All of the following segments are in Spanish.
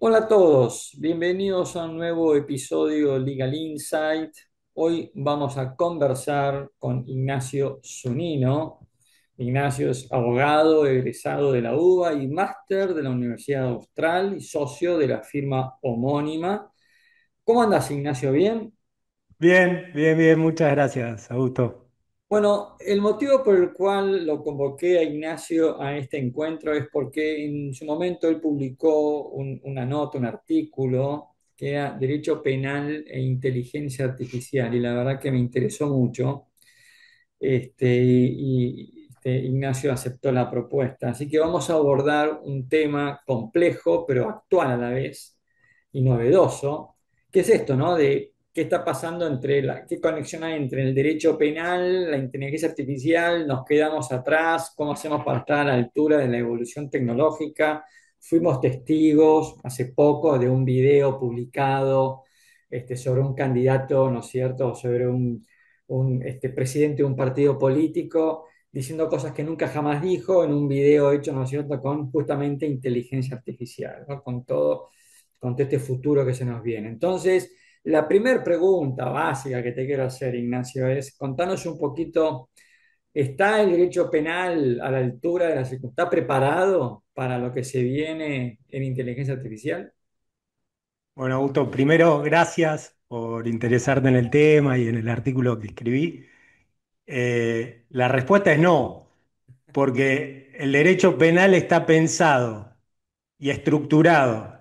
Hola a todos, bienvenidos a un nuevo episodio Legal Insight. Hoy vamos a conversar con Ignacio Zunino. Ignacio es abogado, egresado de la UBA y máster de la Universidad Austral y socio de la firma homónima. ¿Cómo andas, Ignacio? ¿Bien? Bien, bien, bien, muchas gracias, Augusto. Bueno, el motivo por el cual lo convoqué a Ignacio a este encuentro es porque en su momento él publicó una nota, un artículo que era Derecho Penal e Inteligencia Artificial y la verdad que me interesó mucho. Ignacio aceptó la propuesta. Así que vamos a abordar un tema complejo, pero actual a la vez y novedoso, que es esto, ¿no? De qué está pasando qué conexión hay entre el derecho penal, la inteligencia artificial, nos quedamos atrás, cómo hacemos para estar a la altura de la evolución tecnológica. Fuimos testigos hace poco de un video publicado sobre un candidato, ¿no es cierto?, sobre un presidente de un partido político diciendo cosas que nunca jamás dijo en un video hecho, ¿no es cierto?, con justamente inteligencia artificial, ¿no? Con todo este futuro que se nos viene. Entonces, la primera pregunta básica que te quiero hacer, Ignacio, es contanos un poquito, ¿está el derecho penal a la altura de la circunstancia? ¿Está preparado para lo que se viene en inteligencia artificial? Bueno, Augusto, primero, gracias por interesarte en el tema y en el artículo que escribí. La respuesta es no, porque el derecho penal está pensado y estructurado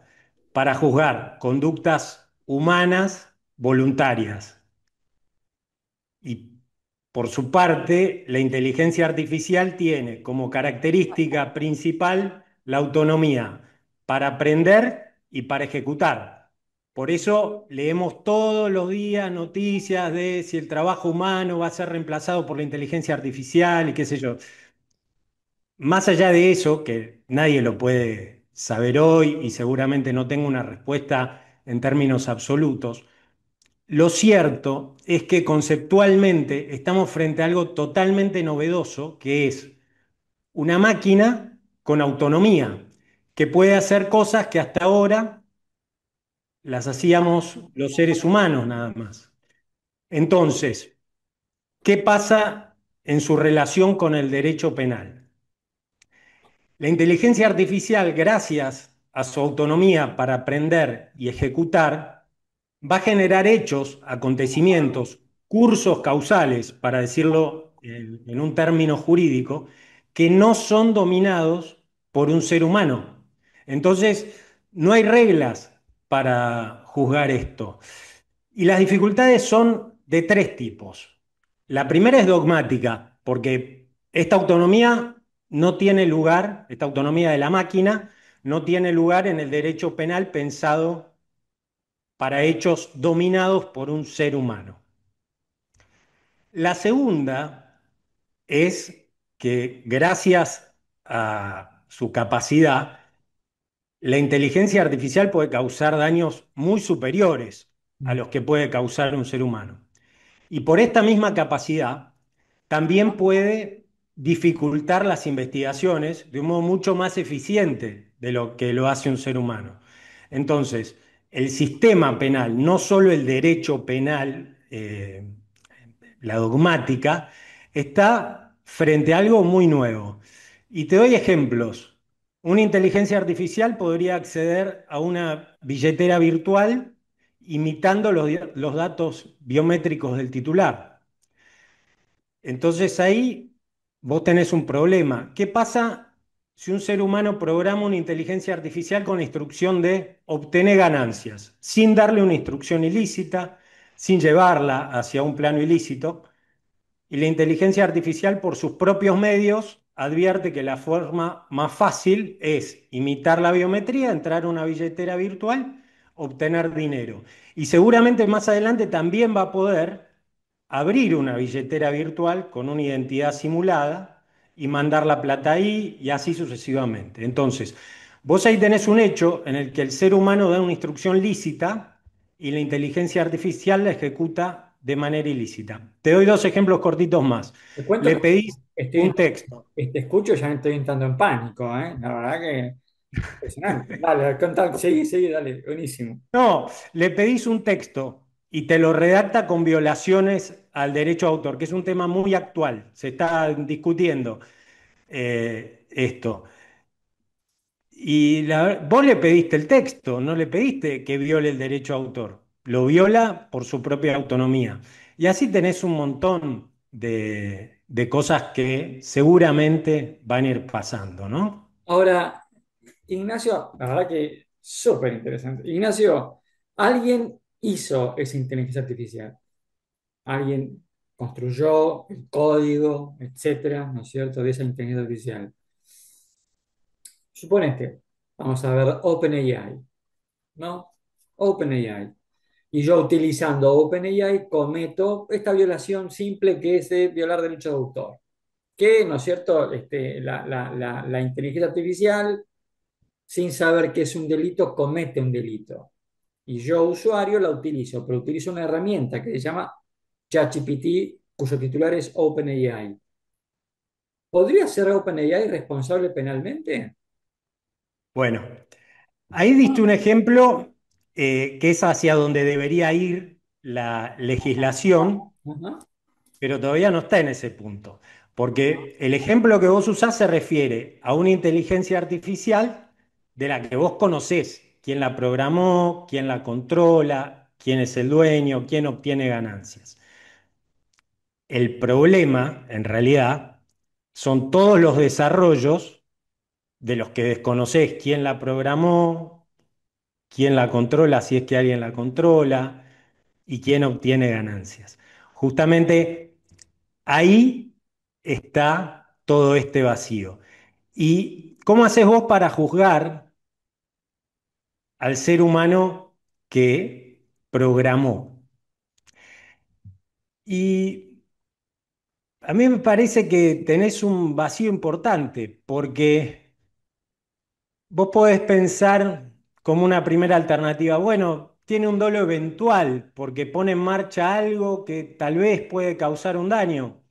para juzgar conductas humanas voluntarias. Y por su parte, la inteligencia artificial tiene como característica principal la autonomía para aprender y para ejecutar. Por eso leemos todos los días noticias de si el trabajo humano va a ser reemplazado por la inteligencia artificial y qué sé yo. Más allá de eso, que nadie lo puede saber hoy y seguramente no tengo una respuesta en términos absolutos, lo cierto es que conceptualmente estamos frente a algo totalmente novedoso, que es una máquina con autonomía, que puede hacer cosas que hasta ahora las hacíamos los seres humanos nada más. Entonces, ¿qué pasa en su relación con el derecho penal? La inteligencia artificial, gracias a su autonomía para aprender y ejecutar, va a generar hechos, acontecimientos, cursos causales, para decirlo en un término jurídico, que no son dominados por un ser humano. Entonces, no hay reglas para juzgar esto. Y las dificultades son de tres tipos. La primera es dogmática, porque esta autonomía no tiene lugar, esta autonomía de la máquina, no tiene lugar en el derecho penal pensado para hechos dominados por un ser humano. La segunda es que gracias a su capacidad, la inteligencia artificial puede causar daños muy superiores a los que puede causar un ser humano. Y por esta misma capacidad, también puede dificultar las investigaciones de un modo mucho más eficiente de lo que lo hace un ser humano. Entonces, el sistema penal, no solo el derecho penal, la dogmática, está frente a algo muy nuevo. Y te doy ejemplos. Una inteligencia artificial podría acceder a una billetera virtual imitando los datos biométricos del titular. Entonces ahí vos tenés un problema. ¿Qué pasa si un ser humano programa una inteligencia artificial con la instrucción de obtener ganancias, sin darle una instrucción ilícita, sin llevarla hacia un plano ilícito? Y la inteligencia artificial, por sus propios medios, advierte que la forma más fácil es imitar la biometría, entrar a una billetera virtual, obtener dinero. Y seguramente más adelante también va a poder abrir una billetera virtual con una identidad simulada y mandar la plata ahí y así sucesivamente. Entonces, vos ahí tenés un hecho en el que el ser humano da una instrucción lícita y la inteligencia artificial la ejecuta de manera ilícita. Te doy dos ejemplos cortitos más. Te cuento Le que pedís estoy, un texto. te escucho y ya me estoy entrando en pánico, ¿eh? La verdad que... Impresionante. Dale, contá, seguí, seguí, dale, buenísimo. No, le pedís un texto y te lo redacta con violaciones al derecho a autor, que es un tema muy actual. Se está discutiendo esto. Vos le pediste el texto, no le pediste que viole el derecho a autor. Lo viola por su propia autonomía. Y así tenés un montón de cosas que seguramente van a ir pasando, ¿no? Ahora, Ignacio, la verdad que súper interesante. Ignacio, alguien hizo esa inteligencia artificial. Alguien construyó el código, etcétera, ¿no es cierto?, de esa inteligencia artificial. Suponete, vamos a ver OpenAI, ¿no? OpenAI. Y yo utilizando OpenAI cometo esta violación simple que es de violar derechos de autor. Que, ¿no es cierto?, la inteligencia artificial, sin saber que es un delito, comete un delito. Y yo, usuario, la utilizo, pero utilizo una herramienta que se llama ChatGPT, cuyo titular es OpenAI. ¿Podría ser OpenAI responsable penalmente? Bueno, ahí diste un ejemplo que es hacia donde debería ir la legislación, Ajá. pero todavía no está en ese punto. Porque el ejemplo que vos usás se refiere a una inteligencia artificial de la que vos conocés quién la programó, quién la controla, quién es el dueño, quién obtiene ganancias. El problema, en realidad, son todos los desarrollos de los que desconocés quién la programó, quién la controla, si es que alguien la controla, y quién obtiene ganancias. Justamente ahí está todo este vacío. ¿Y cómo haces vos para juzgar al ser humano que programó? Y a mí me parece que tenés un vacío importante, porque vos podés pensar como una primera alternativa, bueno, tiene un dolo eventual, porque pone en marcha algo que tal vez puede causar un daño.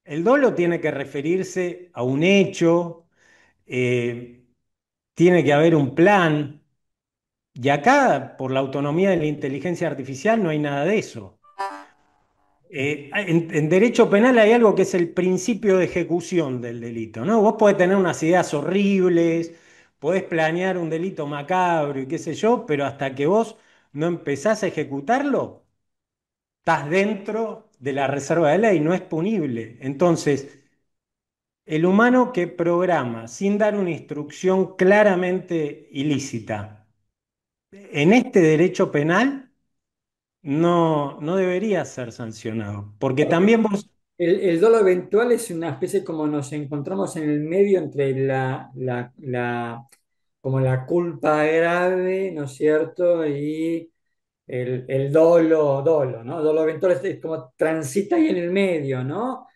El dolo tiene que referirse a un hecho, eh, tiene que haber un plan. Y acá, por la autonomía de la inteligencia artificial, no hay nada de eso. En derecho penal hay algo que es el principio de ejecución del delito, ¿no? Vos podés tener unas ideas horribles, podés planear un delito macabro y qué sé yo, pero hasta que vos no empezás a ejecutarlo, estás dentro de la reserva de ley, no es punible. Entonces, el humano que programa sin dar una instrucción claramente ilícita, en este derecho penal no debería ser sancionado, porque también vos, El dolo eventual es una especie como nos encontramos en el medio entre como la culpa grave, ¿no es cierto? Y el dolo, ¿no? Dolo eventual es como transita ahí en el medio, ¿no?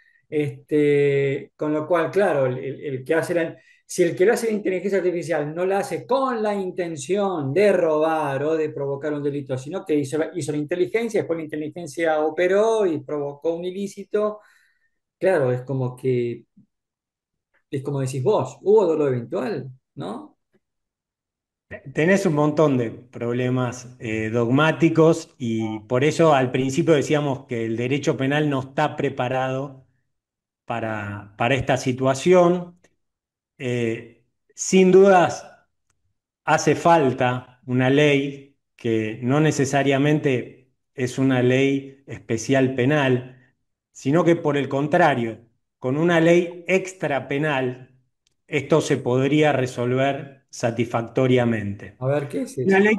Con lo cual, claro, el que hace si el que lo hace la inteligencia artificial no la hace con la intención de robar o de provocar un delito, sino que hizo la inteligencia, después la inteligencia operó y provocó un ilícito, claro, es como decís vos, hubo dolo eventual, ¿no? tenés un montón de problemas dogmáticos y por eso al principio decíamos que el derecho penal no está preparado para esta situación. Sin dudas, hace falta una ley que no necesariamente es una ley especial penal, sino que por el contrario, con una ley extra penal, esto se podría resolver satisfactoriamente. A ver, ¿qué es Una eso? ley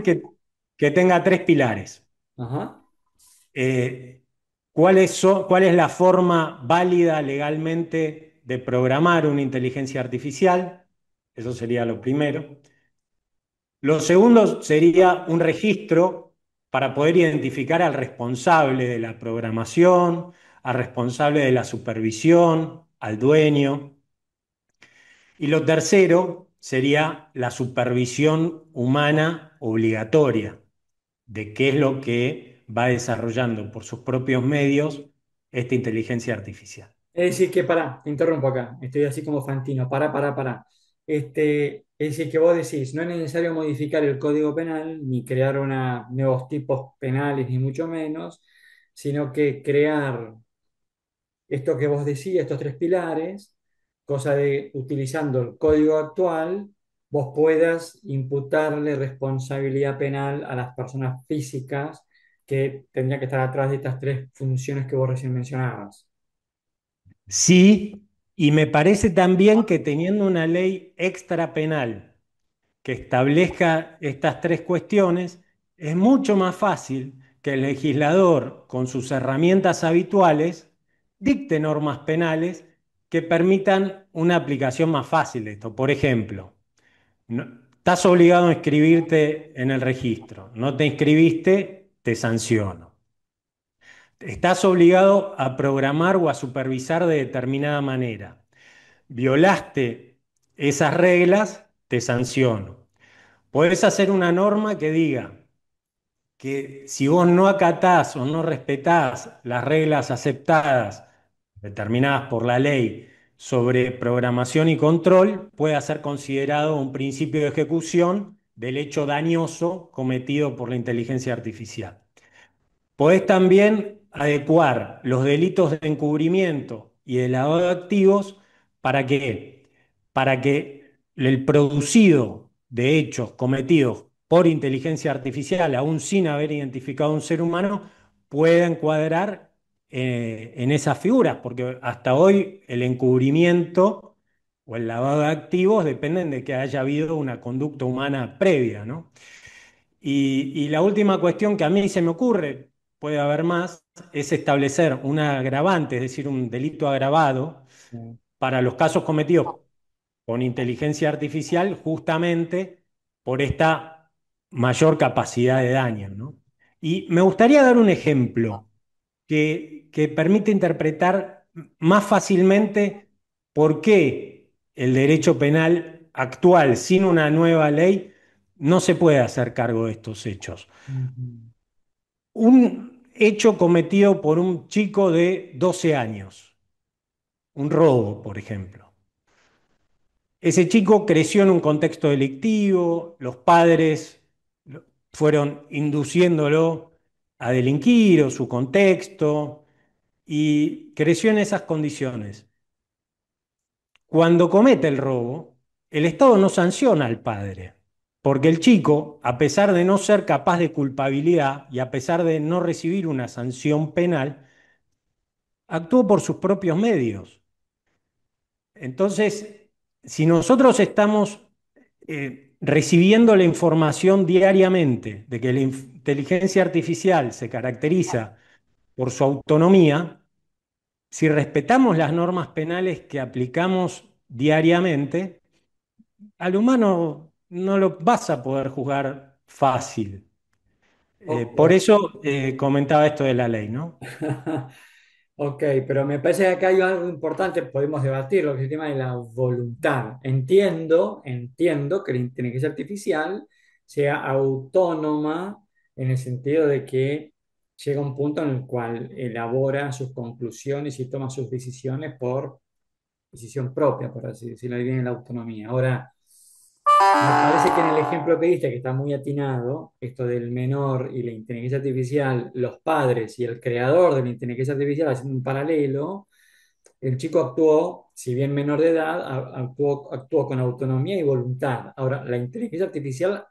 que tenga tres pilares. Ajá. Eh, ¿Cuál es la forma válida legalmente de programar una inteligencia artificial? Eso sería lo primero. Lo segundo sería un registro para poder identificar al responsable de la programación, al responsable de la supervisión, al dueño. Y lo tercero sería la supervisión humana obligatoria de qué es lo que va desarrollando por sus propios medios esta inteligencia artificial. Es decir, que pará, te interrumpo acá, estoy así como Fantino, pará, pará, pará. es decir, que vos decís, no es necesario modificar el Código Penal, ni crear nuevos tipos penales, ni mucho menos, sino que crear esto que vos decías, estos tres pilares, cosa de, utilizando el código actual, vos puedas imputarle responsabilidad penal a las personas físicas que tendrían que estar atrás de estas tres funciones que vos recién mencionabas. Sí, y me parece también que teniendo una ley extra penal que establezca estas tres cuestiones, es mucho más fácil que el legislador, con sus herramientas habituales, dicte normas penales que permitan una aplicación más fácil de esto. Por ejemplo, estás obligado a inscribirte en el registro, no te inscribiste, te sanciono. Estás obligado a programar o a supervisar de determinada manera. Violaste esas reglas, te sanciono. Podés hacer una norma que diga que si vos no acatás o no respetás las reglas aceptadas, determinadas por la ley sobre programación y control, pueda ser considerado un principio de ejecución del hecho dañoso cometido por la inteligencia artificial. Podés también adecuar los delitos de encubrimiento y de lavado de activos para que, para que el producido de hechos cometidos por inteligencia artificial, aún sin haber identificado a un ser humano, pueda encuadrar en esas figuras, porque hasta hoy el encubrimiento o el lavado de activos dependen de que haya habido una conducta humana previa, ¿no? Y la última cuestión que a mí se me ocurre, puede haber más, es establecer un agravante, es decir, un delito agravado para los casos cometidos con inteligencia artificial, justamente por esta mayor capacidad de daño, ¿no? Y me gustaría dar un ejemplo que permite interpretar más fácilmente por qué el derecho penal actual, sin una nueva ley, no se puede hacer cargo de estos hechos. Ujú. Un hecho cometido por un chico de 12 años, un robo, por ejemplo. Ese chico creció en un contexto delictivo, los padres fueron induciéndolo a delinquir o su contexto y creció en esas condiciones. Cuando comete el robo, el Estado no sanciona al padre, porque el chico, a pesar de no ser capaz de culpabilidad y a pesar de no recibir una sanción penal, actuó por sus propios medios. Entonces, si nosotros estamos recibiendo la información diariamente de que la inteligencia artificial se caracteriza por su autonomía, si respetamos las normas penales que aplicamos diariamente, al humano no lo vas a poder juzgar fácil. Por Ok. eso comentaba esto de la ley, ¿no? Ok, pero me parece que acá hay algo importante, podemos debatirlo, que es el tema de la voluntad. Entiendo que la inteligencia artificial sea autónoma en el sentido de que llega un punto en el cual elabora sus conclusiones y toma sus decisiones por decisión propia, por así decirlo, ahí viene la autonomía. Ahora, me parece que en el ejemplo que diste, que está muy atinado, esto del menor y la inteligencia artificial, los padres y el creador de la inteligencia artificial haciendo un paralelo, el chico actuó, si bien menor de edad, actuó con autonomía y voluntad. Ahora, la inteligencia artificial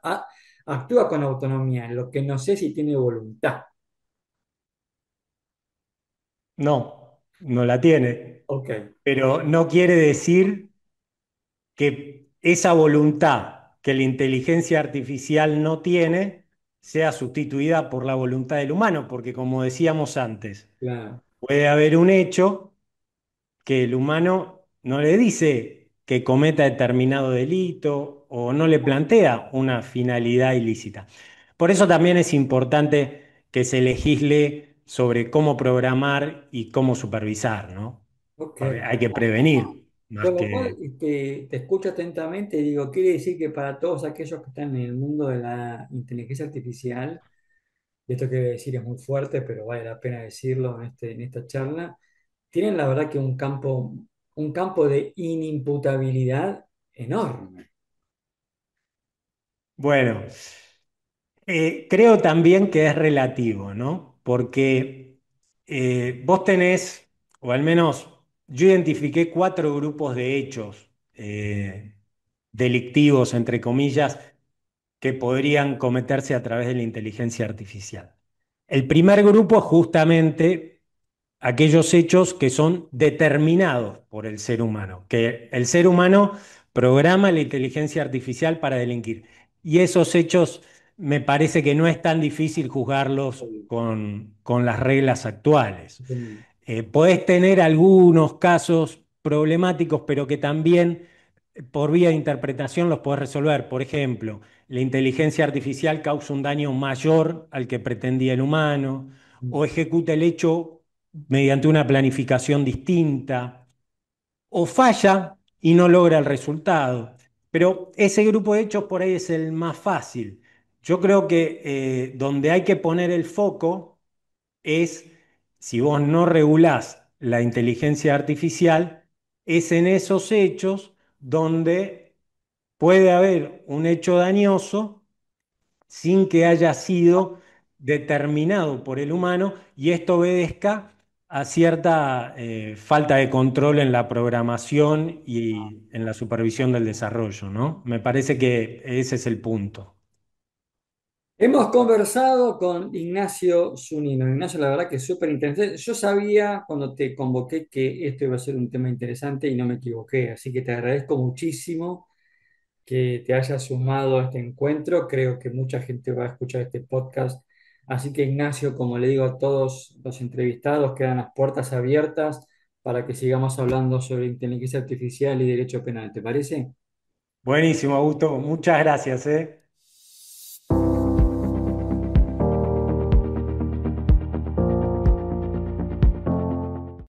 actúa con autonomía, lo que no sé si tiene voluntad. No, no la tiene, Ok, pero no quiere decir que esa voluntad que la inteligencia artificial no tiene sea sustituida por la voluntad del humano, porque como decíamos antes, claro. puede haber un hecho que el humano no le dice que cometa determinado delito o no le plantea una finalidad ilícita. Por eso también es importante que se legisle sobre cómo programar y cómo supervisar, ¿no? Ok. Porque hay que prevenir más Con lo cual, que... te escucho atentamente y digo, quiere decir que para todos aquellos que están en el mundo de la inteligencia artificial, y esto que voy a decir es muy fuerte, pero vale la pena decirlo en esta charla, tienen la verdad que un campo de inimputabilidad enorme. Bueno, creo también que es relativo, ¿no? Porque vos tenés, o al menos yo identifiqué cuatro grupos de hechos delictivos, entre comillas, que podrían cometerse a través de la inteligencia artificial. El primer grupo es justamente aquellos hechos que son determinados por el ser humano, que el ser humano programa la inteligencia artificial para delinquir. Y esos hechos me parece que no es tan difícil juzgarlos con las reglas actuales. Podés tener algunos casos problemáticos, pero que también por vía de interpretación los podés resolver. Por ejemplo, la inteligencia artificial causa un daño mayor al que pretendía el humano, o ejecuta el hecho mediante una planificación distinta, o falla y no logra el resultado. Pero ese grupo de hechos por ahí es el más fácil. Yo creo que donde hay que poner el foco es, si vos no regulás la inteligencia artificial, es en esos hechos donde puede haber un hecho dañoso sin que haya sido determinado por el humano y esto obedezca a cierta falta de control en la programación y en la supervisión del desarrollo, ¿no? Me parece que ese es el punto. Hemos conversado con Ignacio Zunino. Ignacio, la verdad que es súper interesante. Yo sabía cuando te convoqué que esto iba a ser un tema interesante y no me equivoqué, así que te agradezco muchísimo que te hayas sumado a este encuentro. Creo que mucha gente va a escuchar este podcast. Así que Ignacio, como le digo a todos los entrevistados, quedan las puertas abiertas para que sigamos hablando sobre inteligencia artificial y derecho penal. ¿Te parece? Buenísimo, Augusto. Muchas gracias, ¿eh?